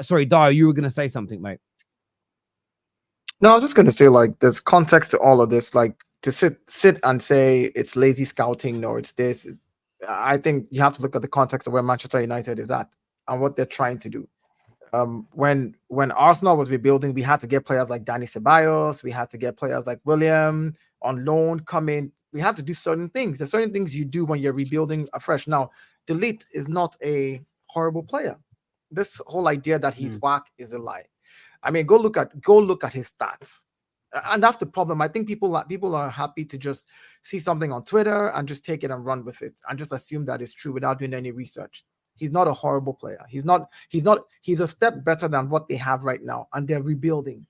Sorry, Dio, you were going to say something, mate. No, I was just going to say, like, there's context to all of this. Like, to sit and say it's lazy scouting, no, it's this. I think you have to look at the context of where Manchester United is at and what they're trying to do. When Arsenal was rebuilding, we had to get players like Danny Ceballos, we had to get players like William on loan come in. We had to do certain things. There's certain things you do when you're rebuilding afresh. Now, Delete is not a horrible player. This whole idea that he's whack is a lie. I mean, go look at his stats. And that's the problem. I think people are happy to just see something on Twitter and just take it and run with it and just assume that it's true without doing any research. He's not a horrible player. He's a step better than what they have right now, and they're rebuilding.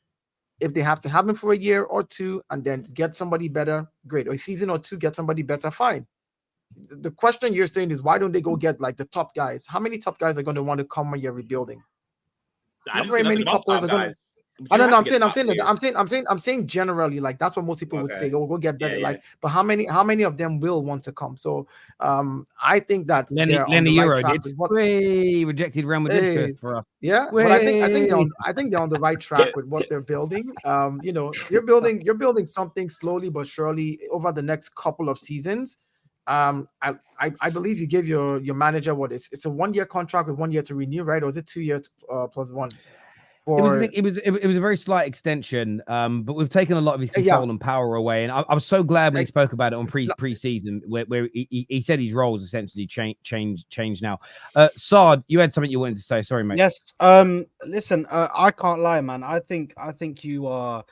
If they have to have him for a year or two and then get somebody better, great. Or a season or two, get somebody better, fine. The question you're saying is, why don't they go get like the top guys? How many top guys are going to want to come when you're rebuilding? Not very many top players are going to. I don't know. I'm saying generally, like that's what most people would say. Oh, we'll get better. Like, but how many of them will want to come? So, I think that Lenny Euro did. Rejected Real Madrid for us. Yeah, but I think they're on the right track with what they're building. You're building something slowly but surely over the next couple of seasons. I believe you gave your manager it's a 1 year contract with 1 year to renew, right? Or is it 2 years plus one? It was a very slight extension, but we've taken a lot of his control and power away. And I was so glad when he spoke about it on pre-season, where he said his roles essentially changed now. Saad, you had something you wanted to say. Sorry, mate. Yes. Listen, I can't lie, man. I think you are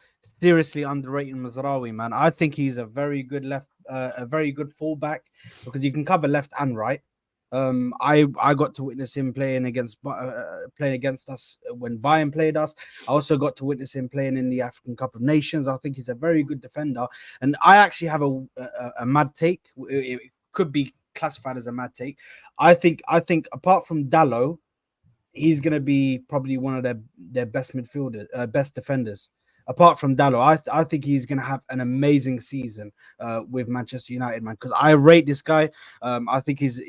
seriously underrating Mazraoui, man. I think he's a very good fullback because he can cover left and right. I got to witness him playing against us when Bayern played us. I also got to witness him playing in the African Cup of Nations. I think he's a very good defender, and I actually have a mad take. It could be classified as a mad take. I think apart from Dalot, he's going to be probably one of their best best defenders. Apart from Dalot, I think he's going to have an amazing season with Manchester United, man, because I rate this guy. I think he's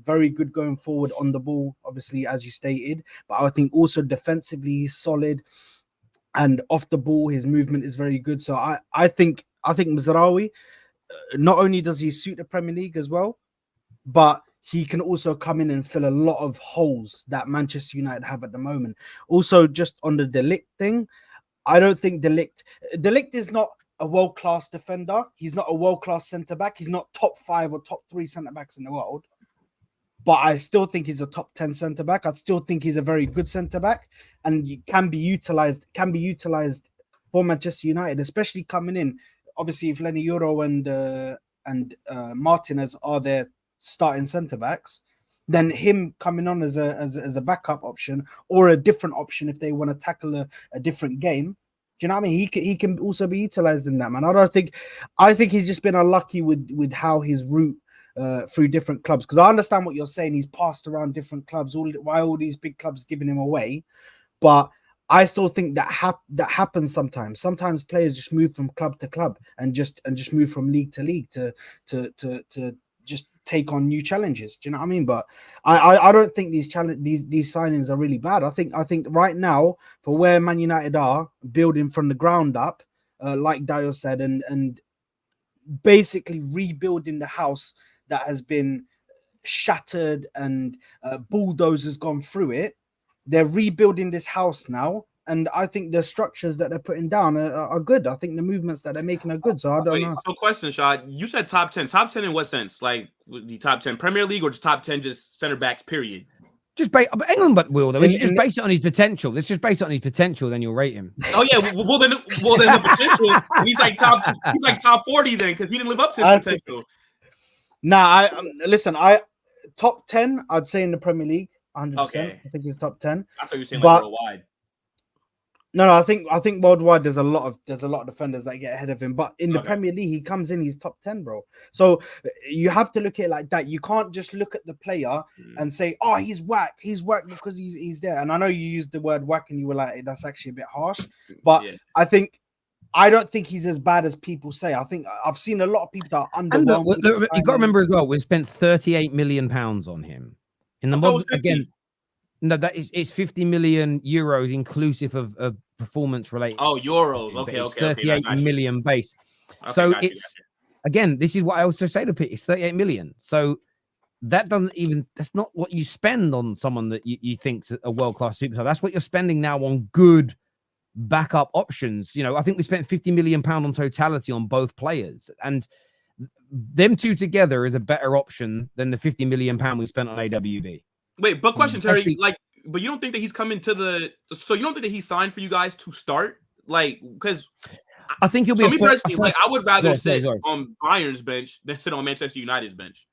very good going forward on the ball, obviously, as you stated. But I think also defensively, he's solid. And off the ball, his movement is very good. So I think Mazraoui, not only does he suit the Premier League as well, but he can also come in and fill a lot of holes that Manchester United have at the moment. Also, just on the De Ligt thing, I don't think De Ligt is not a world-class defender. He's not a world-class centre-back. He's not top 5 or top 3 centre-backs in the world. But I still think he's a top 10 centre-back. I still think he's a very good centre-back and can be utilised for Manchester United, especially coming in. Obviously, if Lenny Euro and Martinez are their starting centre-backs, then him coming on as a backup option or a different option if they want to tackle a different game. Do you know what I mean? He can also be utilized in that, man. I think he's just been unlucky with how his route through different clubs. Because I understand what you're saying. He's passed around different clubs. Why all these big clubs giving him away? But I still think that happens sometimes. Sometimes players just move from club to club and just move from league to league to just take on new challenges. Do you know what I mean? But I don't think these signings are really bad. I think right now, for where Man United are building from the ground up, like Dio said, and basically rebuilding the house that has been shattered and bulldozers gone through it. They're rebuilding this house now. And I think the structures that they're putting down are good. I think the movements that they're making are good. So I don't know. So question, Shad. You said top 10. Top 10 in what sense? Like the top 10 Premier League or just top 10 just center backs, period? Just England, but Will, though. Let's just base it on his potential. Let's just base it on his potential, then you'll rate him. Oh, yeah. Well, then the potential. He's like top 40 then because he didn't live up to his potential. Listen, top 10, I'd say in the Premier League, 100%. Okay. I think he's top 10. I thought you were saying like worldwide. No, I think worldwide there's a lot of defenders that get ahead of him, but in the Premier League he comes in, he's top 10, bro. So you have to look at it like that. You can't just look at the player and say, "Oh, he's whack because he's there." And I know you used the word whack, and you were like, "That's actually a bit harsh," but I don't think he's as bad as people say. I think I've seen a lot of people that are underwhelmed. Look, you got to remember as well, we spent £38 million on him. In the model again. No, it's 50 million euros inclusive of performance related. Oh, euros. Okay, it's okay, 38 million base. Okay, So again, this is what I also say to Pete. It's 38 million. So that's not what you spend on someone that you think's a world-class superstar. That's what you're spending now on good backup options. I think we spent 50 million pound on totality on both players, and them two together is a better option than the 50 million pound we spent on AWB. Wait, but question, Terry, but you don't think that he's coming to so you don't think that he signed for you guys to start? Because I think he'll be. So me personally, I would rather sit on Bayern's bench than sit on Manchester United's bench.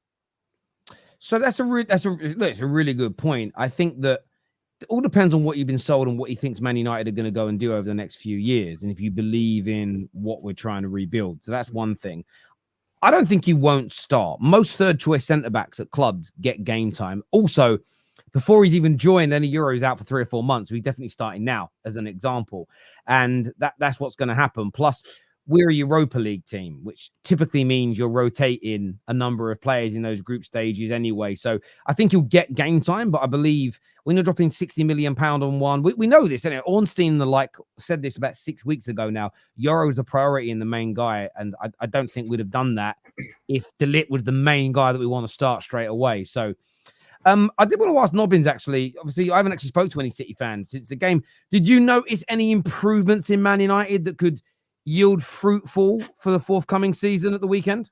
So that's a really good point. I think that it all depends on what you've been sold and what you think's Man United are going to go and do over the next few years, and if you believe in what we're trying to rebuild. So that's one thing. I don't think he won't start. Most third-choice centre-backs at clubs get game time. Also, before he's even joined any Euros out for 3 or 4 months, he's definitely starting now, as an example. And that's what's going to happen. Plus, we're a Europa League team, which typically means you're rotating a number of players in those group stages anyway. So I think he'll get game time, but I believe when you're dropping 60 million pound on one, we know this, isn't it? Ornstein and the like said this about 6 weeks ago now. Euro's the priority and the main guy, and I don't think we'd have done that if De Ligt was the main guy that we want to start straight away. So I did want to ask Nobbins, actually. Obviously, I haven't actually spoke to any City fans since the game. Did you notice any improvements in Man United that could yield fruitful for the forthcoming season at the weekend?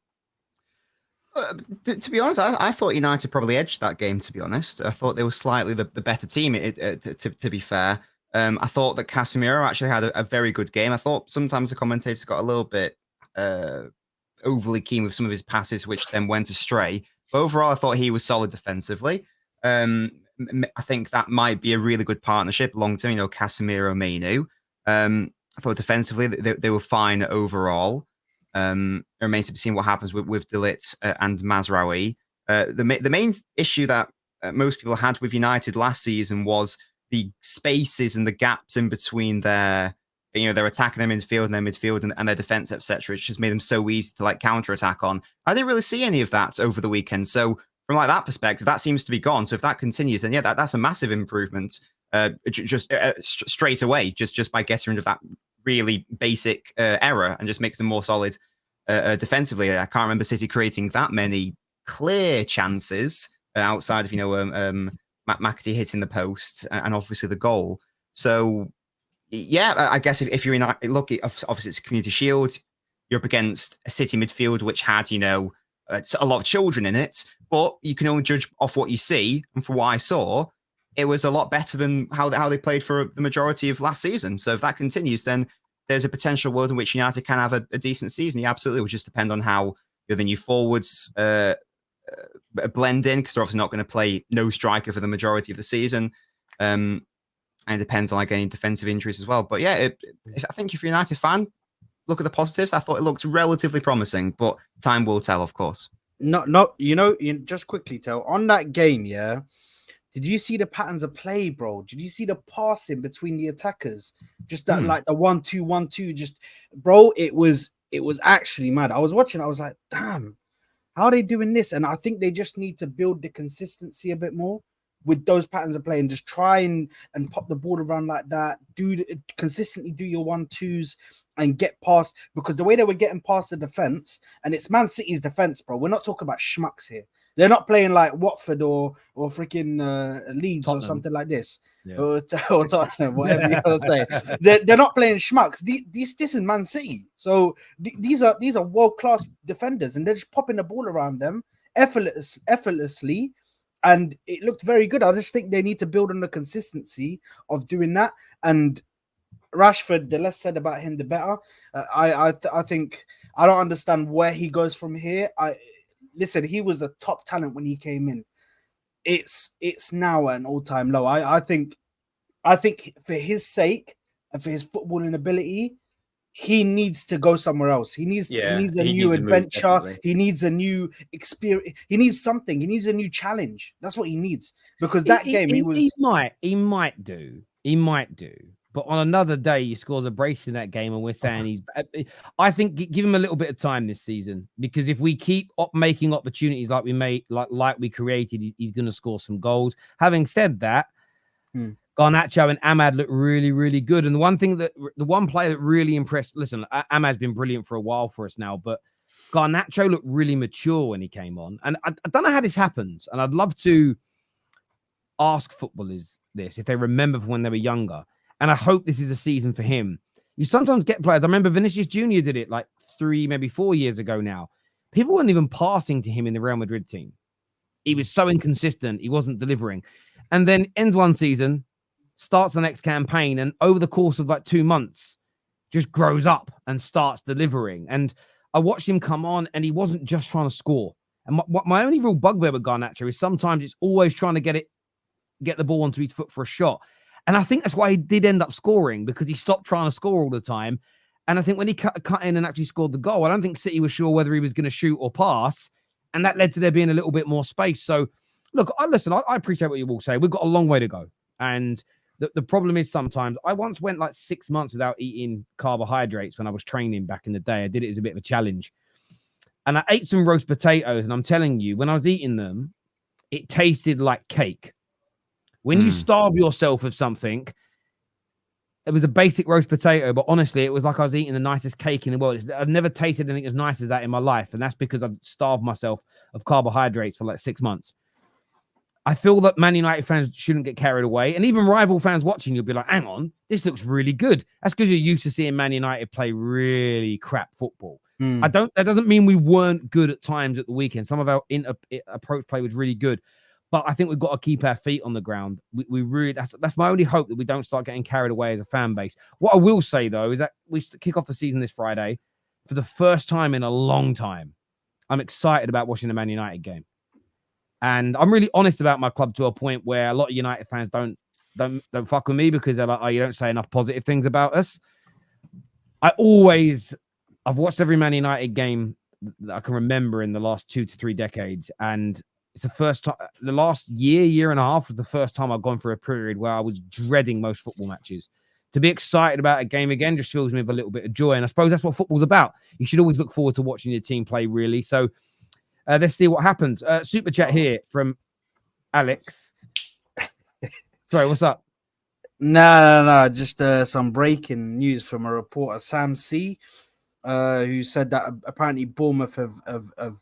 To be honest, I thought United probably edged that game, to be honest. I thought they were slightly the better team, to be fair. I thought that Casemiro actually had a very good game. I thought sometimes the commentators got a little bit overly keen with some of his passes, which then went astray. But overall, I thought he was solid defensively. I think that might be a really good partnership long-term, Casemiro, Mainu. I thought defensively they were fine overall. It remains to be seen what happens with De Ligt and Mazraoui. The main issue that most people had with United last season was the spaces and the gaps in between their attacking their midfield and their midfield and their defense, etc. It's just made them so easy to counter-attack on. I didn't really see any of that over the weekend. So from that perspective, that seems to be gone. So if that continues, then that's a massive improvement. Just straight away, just by getting rid of that really basic error and just makes them more solid defensively. I can't remember City creating that many clear chances outside of McAtee hitting the post and obviously the goal. So yeah, I guess if you're in look, obviously it's a Community Shield. You're up against a City midfield which had a lot of children in it, but you can only judge off what you see. And from what I saw, it was a lot better than how they played for the majority of last season. So if that continues, then there's a potential world in which United can have a decent season. Yeah, absolutely. It would just depend on how the new forwards blend in, because they're obviously not going to play no striker for the majority of the season. And it depends on any defensive injuries as well. But yeah, I think if you're a United fan, look at the positives. I thought it looked relatively promising, but time will tell, of course. No, just quickly tell on that game, yeah. Did you see the patterns of play, bro? Did you see the passing between the attackers? Just that, the 1-2, 1-2. Just, bro, it was actually mad. I was watching. I was like, damn, how are they doing this? And I think they just need to build the consistency a bit more with those patterns of play and just try and pop the ball around like that. Consistently do your 1-2s and get past, because the way they were getting past the defense, and it's Man City's defense, bro. We're not talking about schmucks here. They're not playing like Watford or freaking Leeds Tottenham. Or something like this, or Tottenham, whatever you want to say. They're not playing schmucks. This is Man City, so these are world class defenders, and they're just popping the ball around them effortlessly, and it looked very good. I just think they need to build on the consistency of doing that. And Rashford, the less said about him, the better. I think I don't understand where he goes from here. Listen, he was a top talent when he came in. It's now an all-time low. I think for his sake and for his footballing ability, he needs to go somewhere else. He needs a new adventure. He needs a new experience. He needs something. He needs a new challenge. That's what he needs. Because he might do. But on another day, he scores a brace in that game, and we're saying I think give him a little bit of time this season, because if we keep making opportunities like we made, like we created, he's going to score some goals. Having said that, Garnacho and Ahmad look really, really good. And the one player that really impressed, listen, Ahmad's been brilliant for a while for us now, but Garnacho looked really mature when he came on. And I don't know how this happens. And I'd love to ask footballers this, if they remember from when they were younger. And I hope this is a season for him. You sometimes get players. I remember Vinicius Jr. did it like 3, maybe 4 years ago now. People weren't even passing to him in the Real Madrid team. He was so inconsistent. He wasn't delivering. And then ends one season, starts the next campaign, and over the course of like 2 months, just grows up and starts delivering. And I watched him come on, and he wasn't just trying to score. And my only real bugbear with Garnacho is sometimes it's always trying to get the ball onto his foot for a shot. And I think that's why he did end up scoring, because he stopped trying to score all the time. And I think when he cut in and actually scored the goal, I don't think City was sure whether he was going to shoot or pass. And that led to there being a little bit more space. So, look, I appreciate what you all say. We've got a long way to go. And the problem is sometimes I once went like 6 months without eating carbohydrates when I was training back in the day. I did it as a bit of a challenge. And I ate some roast potatoes. And I'm telling you, when I was eating them, it tasted like cake. When you starve yourself of something, it was a basic roast potato, but honestly, it was like I was eating the nicest cake in the world. I've never tasted anything as nice as that in my life. And that's because I've starved myself of carbohydrates for like 6 months. I feel that Man United fans shouldn't get carried away. And even rival fans watching, you'll be like, hang on, this looks really good. That's because you're used to seeing Man United play really crap football. That doesn't mean we weren't good at times at the weekend. Some of our approach play was really good. But I think we've got to keep our feet on the ground. We really, that's my only hope, that we don't start getting carried away as a fan base. What I will say, though, is that we kick off the season this Friday. For the first time in a long time, I'm excited about watching the Man United game. And I'm really honest about my club to a point where a lot of United fans don't fuck with me, because they're like, oh, you don't say enough positive things about us. I've watched every Man United game that I can remember in the last 2 to 3 decades. And it's the first time, the last year and a half was the first time I've gone through a period where I was dreading most football matches. To be excited about a game again just fills me with a little bit of joy. And I suppose that's what football's about. You should always look forward to watching your team play, really. So let's see what happens. Super chat here from Alex. Sorry, what's up? No. Just some breaking news from a reporter, Sam C, who said that apparently Bournemouth have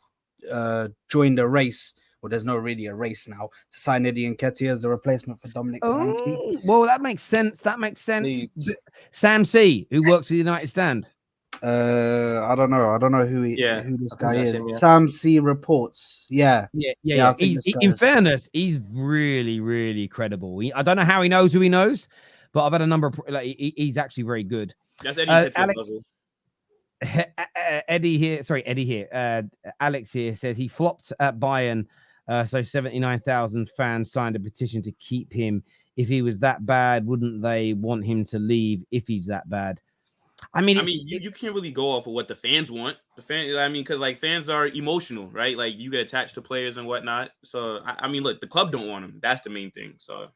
joined a race. Well, there's no really a race now to sign Eddie Nketiah as the replacement for Dominic Solanke. Well, that makes sense. Please. Sam C, who works for the United Stand. I don't know who this guy is. Sam C reports. Yeah. In fairness, he's really, really credible. I don't know how he knows who he knows, but I've had a number of he's actually very good. That's Eddie Alex. Eddie here. Alex here says he flopped at Bayern. So 79,000 fans signed a petition to keep him. If he was that bad, wouldn't they want him to leave if he's that bad? You can't really go off of what the fans want. Because like fans are emotional, right? Like you get attached to players and whatnot. So look, the club don't want him. That's the main thing. So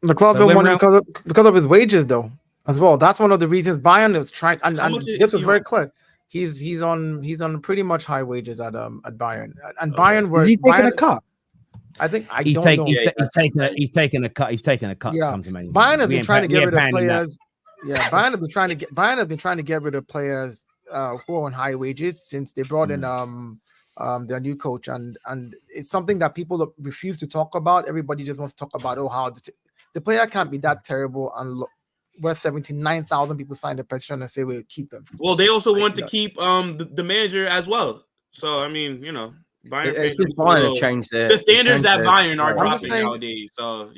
the club don't want him because of his wages, though, as well. That's one of the reasons Bayern is trying. And this was very clear. He's on pretty much high wages at Bayern. And Bayern is he taking a cut? I think he's taking a cut. He's taking a cut. Yeah, Bayern has been trying to get rid of players. Yeah, Bayern has been trying to get rid of players who are on high wages since they brought in their new coach, and it's something that people refuse to talk about. Everybody just wants to talk about how the player can't be that terrible and where 79,000 people signed a petition and say we'll keep him. Well, they also want to keep the manager as well. So Bayern fans to change the standards at Bayern are dropping nowadays. So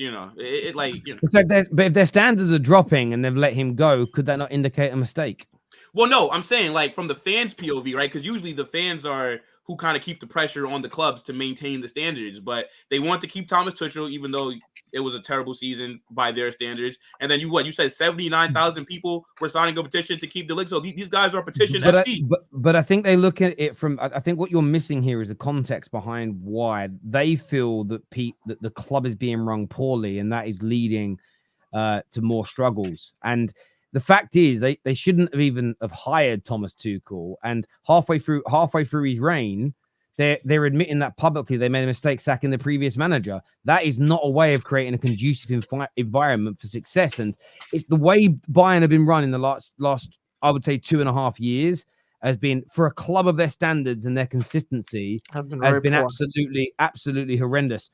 but if their standards are dropping and they've let him go, could that not indicate a mistake? Well, no, I'm saying like from the fans' POV, right? Because usually the fans are who kind of keep the pressure on the clubs to maintain the standards, but they want to keep Thomas Tuchel, even though it was a terrible season by their standards. And then you said 79,000 people were signing a petition to keep the league. So these guys are petition FC. But I think they look at it from. I think what you're missing here is the context behind why they feel that that the club is being run poorly, and that is leading to more struggles. And the fact is, they shouldn't have even have hired Thomas Tuchel. And halfway through his reign, they're admitting that publicly they made a mistake sacking the previous manager. That is not a way of creating a conducive environment for success. And it's the way Bayern have been run in the last I would say 2.5 years has been, for a club of their standards and their consistency, has been absolutely horrendous.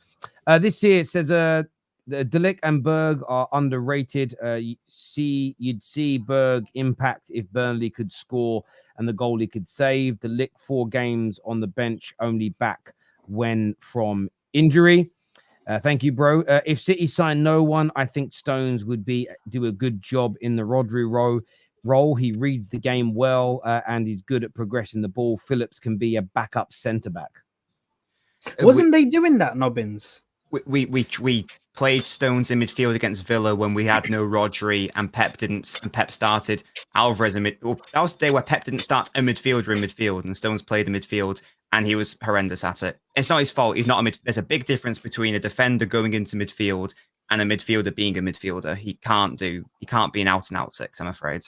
This here it says De Ligt and Berg are underrated. You'd see Berg impact if Burnley could score and the goalie could save. De Ligt 4 games on the bench, only back when from injury. Thank you, bro. If City sign no one, I think Stones would do a good job in the Rodri role. He reads the game well and he's good at progressing the ball. Phillips can be a backup centre back. Wasn't they doing that, Nobbins? We played Stones in midfield against Villa when we had no Rodri and Pep started Alvarez in midfield. That was the day where Pep didn't start a midfielder in midfield and Stones played in midfield and he was horrendous at it. It's not his fault. He's not there's a big difference between a defender going into midfield and a midfielder being a midfielder. He can't be an out and out 6, I'm afraid.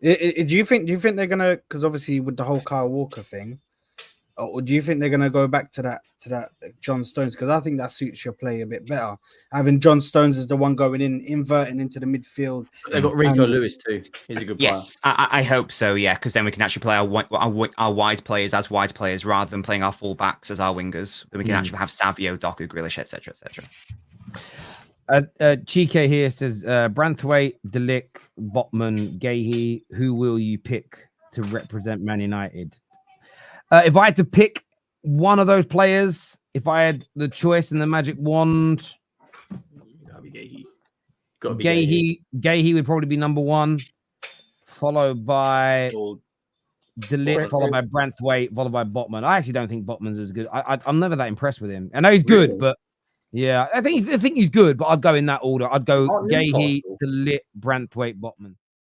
Do you think they're gonna, because obviously with the whole Kyle Walker thing, or do you think they're gonna go back to that John Stones? Because I think that suits your play a bit better. Having John Stones as the one going in, inverting into the midfield. They've got Rico Lewis too. He's a good player. Yes, I hope so. Yeah, because then we can actually play our wide players as wide players rather than playing our full backs as our wingers. Then we can actually have Savio, Doku, Grealish, etc., etc. Chike here says Branthwaite, De Ligt, Botman, Gahey. Who will you pick to represent Man United? If I had to pick one of those players, if I had the choice and the magic wand, Gotta be Gahey. Gahey would probably be number 1, followed by De Ligt, followed by Branthwaite, followed by Botman. I actually don't think Botman's as good. I'm never that impressed with him. I know he's good, but yeah, I think he's good. But I'd go in that order. I'd go Gahey, De Ligt, Branthwaite, Botman.